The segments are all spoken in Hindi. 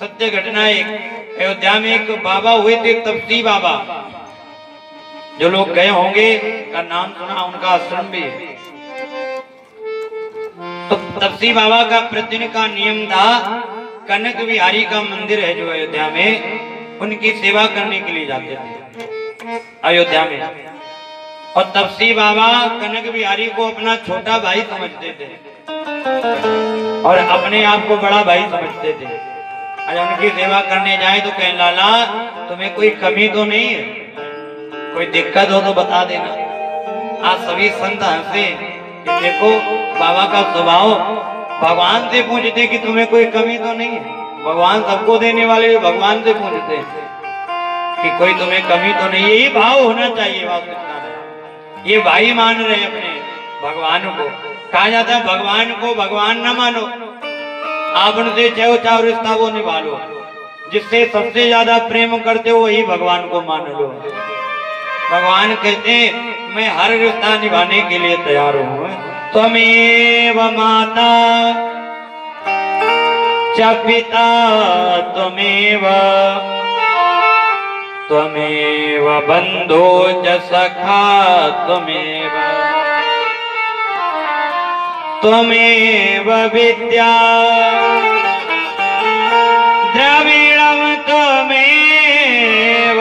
सत्य घटना है। अयोध्या में एक बाबा हुए थे, तपसी बाबा। जो लोग गए होंगे का नाम सुना, उनका आश्रम भी है। तो तपसी बाबा का प्रतिदिन का नियम था, कनक बिहारी का मंदिर है जो अयोध्या में, उनकी सेवा करने के लिए जाते थे अयोध्या में। और तपसी बाबा कनक बिहारी को अपना छोटा भाई समझते थे और अपने आप को बड़ा भाई समझते थे। आज उनकी सेवा करने जाए तो कहें, लाला तुम्हें कोई कमी तो नहीं है, कोई दिक्कत हो तो बता देना। आज सभी संत हंसे कि देखो बाबा का स्वभाव, भगवान से पूछते कि तुम्हें कोई कमी तो नहीं है। भगवान सबको देने वाले, भगवान से पूछते कि कोई तुम्हें कमी तो नहीं है। यही भाव होना चाहिए वास्तविकता में। ये भाई मान रहे अपने भगवान को। कहा जाता है भगवान को भगवान न मानो, आप उनसे चाहो चाहो रिश्ता वो निभा लो। जिससे सबसे ज्यादा प्रेम करते हो वही भगवान को मान लो। भगवान कहते मैं हर रिश्ता निभाने के लिए तैयार हूँ। त्वमेव माता च पिता त्वमेव, त्वमेव बंधो च सखा त्वमेव, त्वमेव विद्या द्रविणं त्वमेव,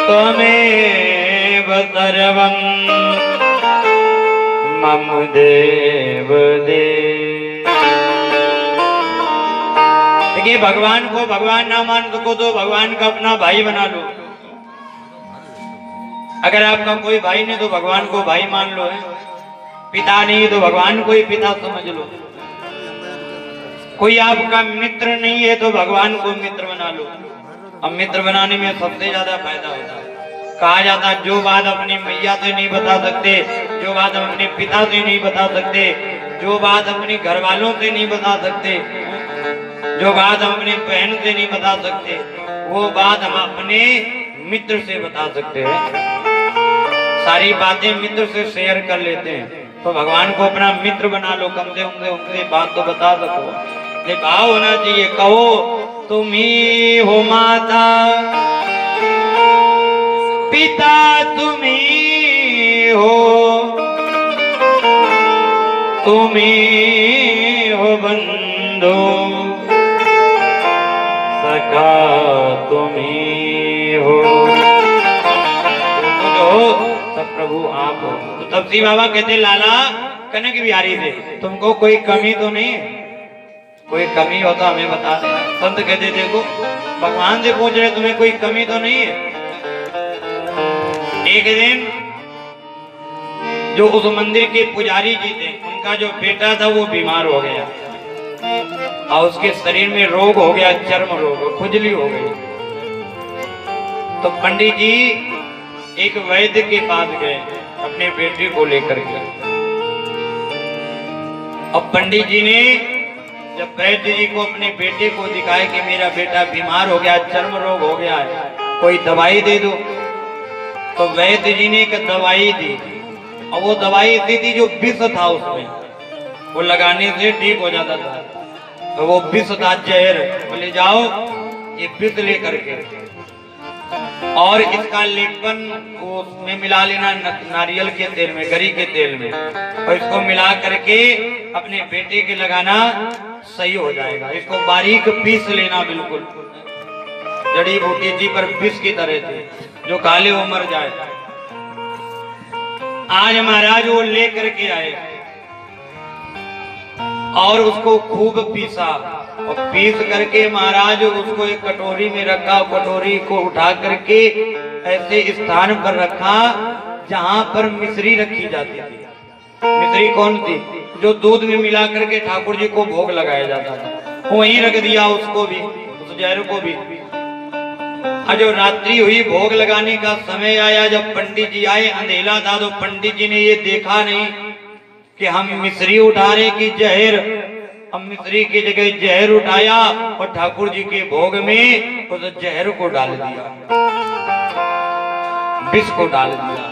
त्वमेव सर्वं मम देव देव। देखिए भगवान को भगवान ना मान सको तो भगवान का अपना भाई बना लो। अगर आपका कोई भाई नहीं तो भगवान को भाई मान लो। है पिता नहीं तो भगवान को ही पिता समझ लो। कोई आपका मित्र नहीं है तो भगवान को मित्र बना लो। अब मित्र बनाने में सबसे ज्यादा फायदा होता है। कहा जाता है जो बात अपनी मैया से नहीं बता सकते, जो बात हम अपने पिता से नहीं बता सकते, जो बात अपने घर वालों से नहीं बता सकते, जो बात हम अपने बहन से नहीं बता सकते, वो बात हम अपने मित्र से बता सकते हैं। सारी बातें मित्र से शेयर कर लेते हैं। तो भगवान को अपना मित्र बना लो, कम से उनसे बात तो बता सको। ये भाव होना चाहिए। कहो तुम ही हो माता पिता, तुम ही हो, तुम ही हो बंधु सखा, तुम ही हो, सब प्रभु आप हो। तो तपसी बाबा कहते लाला कनक बिहारी से तुमको कोई कमी तो नहीं है, कोई कमी हो तो हमें बता देना। संत कहते देखो भगवान से पूछ रहे तुम्हें कोई कमी तो नहीं है। एक दिन जो उस मंदिर के पुजारी जी थे, उनका जो बेटा था वो बीमार हो गया और उसके शरीर में रोग हो गया, चर्म रोग, खुजली हो गई। तो पंडित जी एक वैद्य के पास गए अपने बेटे को लेकर के। अब पंडित जी ने जब वैद्य जी को अपने बेटे को दिखाया कि मेरा बेटा बीमार हो गया, चर्म रोग हो गया है, कोई दवाई दे दो। तो वैद्य जी ने एक दवाई दी और वो दवाई ऐसी थी जो विष था उसमें, वो लगाने से ठीक हो जाता था। तो वो विष था जहर। बोले जाओ ये विष लेकर के और इसका लेपन वो उसमें मिला लेना नारियल के तेल में, गरी के तेल में, और इसको मिला करके अपने बेटे के लगाना, सही हो जाएगा। इसको बारीक पीस लेना, बिल्कुल जड़ी बूटी जी पर विष की तरह थे, जो काले वो मर जाए। आज महाराज वो लेकर के आए और उसको खूब पीसा और पीस करके महाराज उसको एक कटोरी में रखा। कटोरी को उठा करके ऐसे स्थान पर रखा जहां पर मिश्री रखी जाती थी। मिश्री कौन थी? जो दूध में मिला करके ठाकुर जी को भोग लगाया जाता था, वहीं रख दिया उसको भी, उस जहर को भी। और जो रात्रि हुई, भोग लगाने का समय आया, जब पंडित जी आए, अंधेला था, तो पंडित जी ने ये देखा नहीं कि हम मिश्री उठा रहे कि जहर। हम मिश्री की जगह जहर उठाया और ठाकुर जी के भोग में उस जहर को डाल दिया, विष को डाल दिया।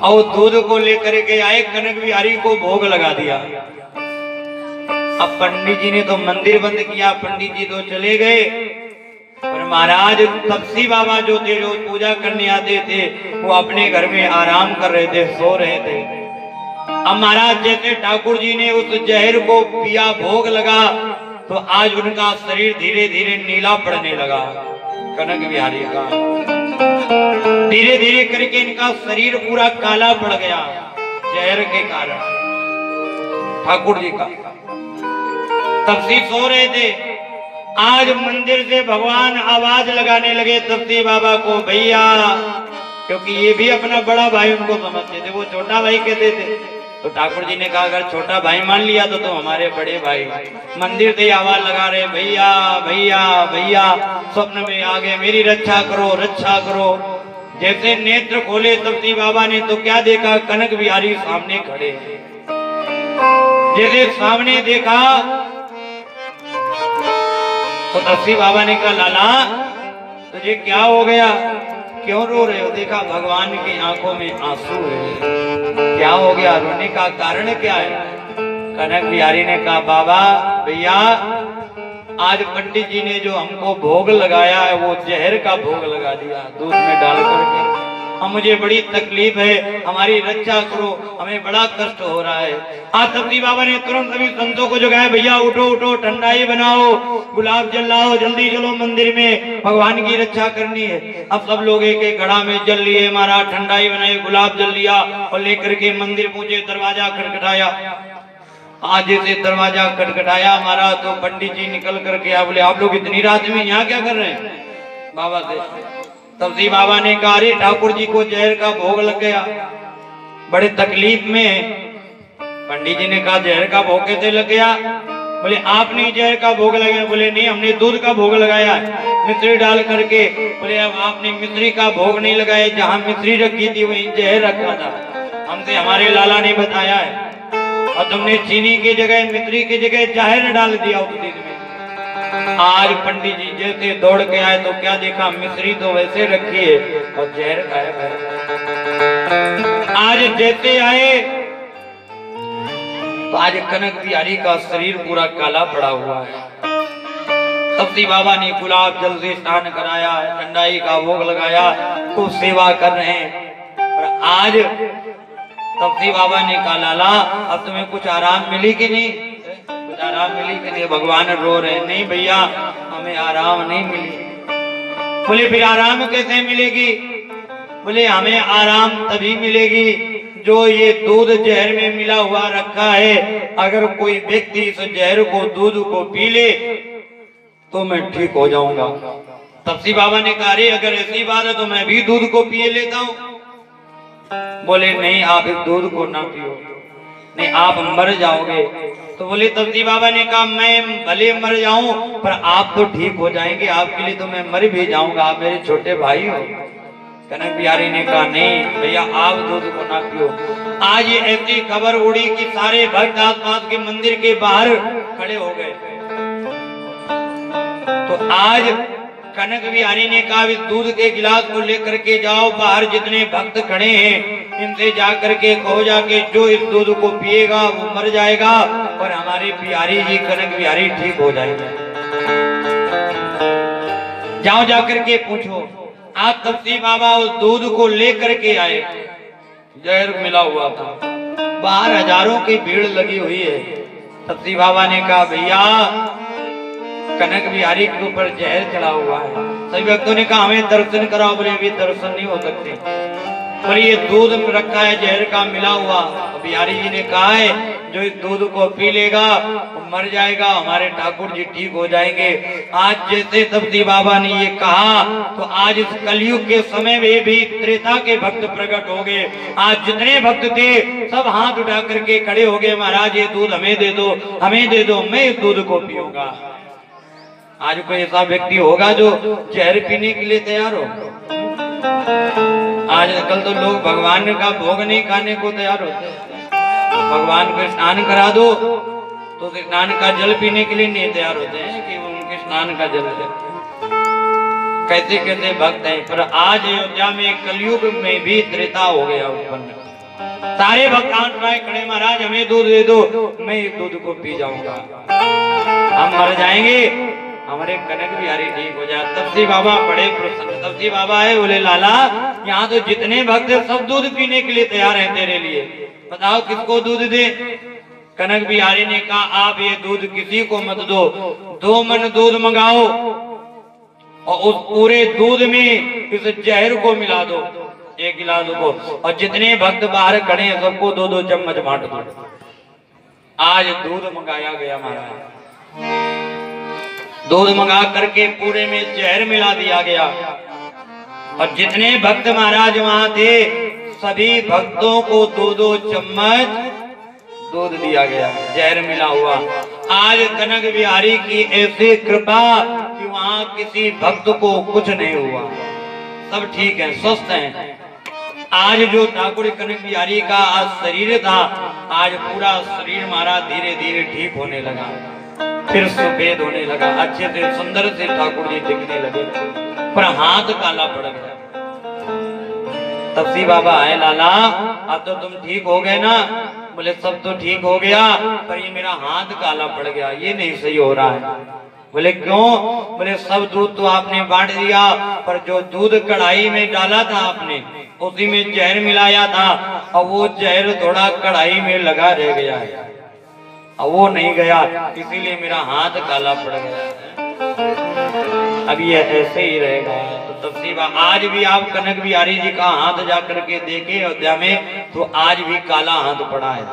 और दूध को लेकर के आए, कनक बिहारी को भोग लगा दिया। अब पंडित जी ने तो मंदिर बंद किया, पंडित जी तो चले गए, और महाराज तपसी बाबा जो थे, जो पूजा करने आते थे, वो अपने घर में आराम कर रहे थे, सो रहे थे। अब महाराज जैसे ठाकुर जी ने उस जहर को पिया, भोग लगा, तो आज उनका शरीर धीरे धीरे नीला पड़ने लगा। कनक बिहारी का धीरे धीरे करके इनका शरीर पूरा काला पड़ गया जहर के कारण। ठाकुर जी का तपसी सो रहे थे। आज मंदिर से भगवान आवाज लगाने लगे तपसी बाबा को, भैया, क्योंकि ये भी अपना बड़ा भाई उनको समझते थे, वो छोटा भाई कहते थे। तो ठाकुर जी ने कहा अगर छोटा भाई मान लिया तो तुम हमारे बड़े भाई। मंदिर से आवाज लगा रहे, भैया भैया भैया, स्वप्न में आ गए, मेरी रक्षा करो रक्षा करो। जैसे नेत्र खोले तपसी बाबा ने तो क्या देखा, कनक बिहारी सामने खड़े। जैसे सामने देखा तो तपसी बाबा ने कहा, लाला तुझे क्या हो गया, क्यों रो रहे हो? देखा भगवान की आंखों में आंसू है। क्या हो गया, रोने का कारण क्या है? कनक बिहारी ने कहा, बाबा भैया, आज पंडित जी ने जो हमको भोग लगाया है वो जहर का भोग लगा दिया दूध में डाल करके। हम मुझे बड़ी तकलीफ है, हमारी रक्षा करो, हमें बड़ा कष्ट हो रहा है। आज तपसी बाबा ने तुरंत सभी संतों को जगाया, भैया उठो उठो, ठंडाई बनाओ, गुलाब जल लाओ, जल्दी चलो मंदिर में, भगवान की रक्षा करनी है। अब सब लोग एक एक घड़ा में जल लिए, हमारा ठंडाई बनाई, गुलाब जल लिया और लेकर के मंदिर पहुंचे। दरवाजा खटखटाया। आज जैसे दरवाजा खटखटाया हमारा, तो पंडित जी निकल करके आ, बोले आप लोग इतनी रात में यहाँ क्या कर रहे हैं? बाबा से तपसी बाबा ने कहा, अरे ठाकुर जी को जहर का भोग लग गया, बड़े तकलीफ में। पंडित जी ने कहा, जहर का भोग कैसे लग गया? बोले आपने जहर का भोग लगाया? बोले नहीं, हमने दूध का भोग लगाया मिश्री डाल करके। बोले अब आपने मिश्री का भोग नहीं लगाया, जहाँ मिश्री रखी थी वहीं जहर रखा था, हमसे हमारे लाला ने बताया है, और तुमने चीनी की जगह मिश्री की जगह जहर डाल दिया उस दूध में। आज पंडित जी जैसे दौड़ के आए तो क्या देखा, मिश्री तो वैसे रखी है और जहर गायब है। आज जैसे आए तो आज कनक बिहारी का शरीर पूरा काला पड़ा हुआ है। तपसी बाबा ने गुलाब जल से स्नान कराया, ठंडाई का भोग लगाया, खूब सेवा कर रहे हैं। और आज तपसी बाबा ने कहा, लाला अब तुम्हें कुछ आराम मिली कि नहीं? कुछ आराम मिली कि नहीं? भगवान रो रहे, नहीं भैया हमें आराम नहीं मिली। बोले फिर आराम कैसे मिलेगी? बोले हमें आराम तभी मिलेगी जो ये दूध जहर में मिला हुआ रखा है, अगर कोई व्यक्ति इस जहर को, दूध को पी ले तो मैं ठीक हो जाऊंगा। तपसी बाबा ने कहा, अरे अगर ऐसी बात है तो मैं भी दूध को पिए लेता हूँ। बोले नहीं, आप इस दूध को ना पियो, नहीं आप मर जाओगे। तो बोले तपसी बाबा ने कहा, मैं भले मर जाऊं पर आप तो ठीक हो जाएंगे, आपके लिए तो मैं मर भी जाऊंगा, आप मेरे छोटे भाई हो। कनक बिहारी ने कहा, नहीं भैया आप दूध को ना पियो। आज ये ऐसी खबर उड़ी कि सारे भक्त आसपास के मंदिर के बाहर खड़े हो गए। तो आज कनक बिहारी ने कहा, इस दूध के गिलास को लेकर के जाओ, बाहर जितने भक्त खड़े हैं इनसे जाकर के कहो जाके जो इस दूध को पिएगा वो मर जाएगा और हमारे बिहारी जी कनक बिहारी ठीक हो जाएंगे। जाओ जाकर के पूछो। आज तपसी बाबा उस दूध को लेकर के आए, जहर मिला हुआ था, बाहर हजारों की भीड़ लगी हुई है। तपसी बाबा ने कहा, भैया कनक बिहारी के ऊपर जहर चढ़ा हुआ है। सभी भक्तों ने कहा, हमें दर्शन कराओ। बोले अभी दर्शन नहीं हो सकते, पर ये दूध में रखा है जहर का मिला हुआ। बिहारी जी ने कहा है जो इस दूध को पी लेगा वो मर जाएगा, हमारे ठाकुर जी ठीक हो जाएंगे। आज जैसे तपसी बाबा ने ये कहा तो आज इस कलयुग के समय में भी त्रेता के भक्त प्रकट हो गए। आज जितने भक्त थे सब हाथ उठा करके खड़े हो गए, महाराज ये दूध हमें दे दो, हमें दे दो, मैं इस दूध को पीऊंगा। आज कोई ऐसा व्यक्ति होगा जो जहर पीने के लिए तैयार हो? आजकल तो लोग भगवान का भोग नहीं खाने को तैयार होते हैं। भगवान को स्नान करा दो तो स्नान का जल पीने के लिए नहीं तैयार होते हैं कि वो उनके स्नान का जल दे। कैसे कैसे भक्त हैं। पर आज अयोध्या में कलयुग में भी त्रेता हो गया उत्पन्न। सारे भक्त हाथ उठाए खड़े, महाराज हमें दूध दे दो, मैं इस दूध को पी जाऊंगा, हम मर जाएंगे, हमारे कनक बिहारी ठीक हो जाए। तपसी बाबा बड़े प्रसन्न, तपसी बाबा है, बोले लाला यहाँ तो जितने भक्त सब दूध पीने के लिए तैयार हैं तेरे लिए, बताओ किसको दूध दे। कनक बिहारी ने कहा आप ये दूध किसी को मत दो, 2 मन दूध मंगाओ और उस पूरे दूध में इस जहर को मिला दो, 1 गिलास को, और जितने भक्त बाहर खड़े हैं सबको 2-2 चम्मच बांट दो। आज दूध मंगाया गया महाराज, दूध मंगा करके पूरे में जहर मिला दिया गया, और जितने भक्त महाराज वहां थे सभी भक्तों को 2-2 चम्मच दूध दिया गया, जहर मिला हुआ। आज कनक बिहारी की ऐसी कृपा कि वहां किसी भक्त को कुछ नहीं हुआ, सब ठीक है, स्वस्थ हैं। आज जो ठाकुर कनक बिहारी का आज शरीर था, आज पूरा शरीर हमारा धीरे धीरे ठीक होने लगा, फिर सफेद होने लगा, अच्छे से सुंदर से ठाकुर जी दिखने लगे, पर हाथ काला पड़ गया। तपसी बाबा आए, लाला अब तो तुम ठीक हो गए ना? बोले सब तो ठीक हो गया, पर ये मेरा हाथ काला पड़ गया, ये नहीं सही हो रहा है। बोले क्यों? बोले सब दूध तो आपने बांट दिया, पर जो दूध कढ़ाई में डाला था आपने उसी में जहर मिलाया था, और वो जहर थोड़ा कढ़ाई में लगा रह गया है, और वो नहीं गया, इसीलिए मेरा हाथ काला पड़ गया है, अब ये ऐसे ही रहेगा। तो तफसीबा आज भी आप कनक बिहारी जी का हाथ जा करके देखे अयोध्या में, तो आज भी काला हाथ पड़ा है।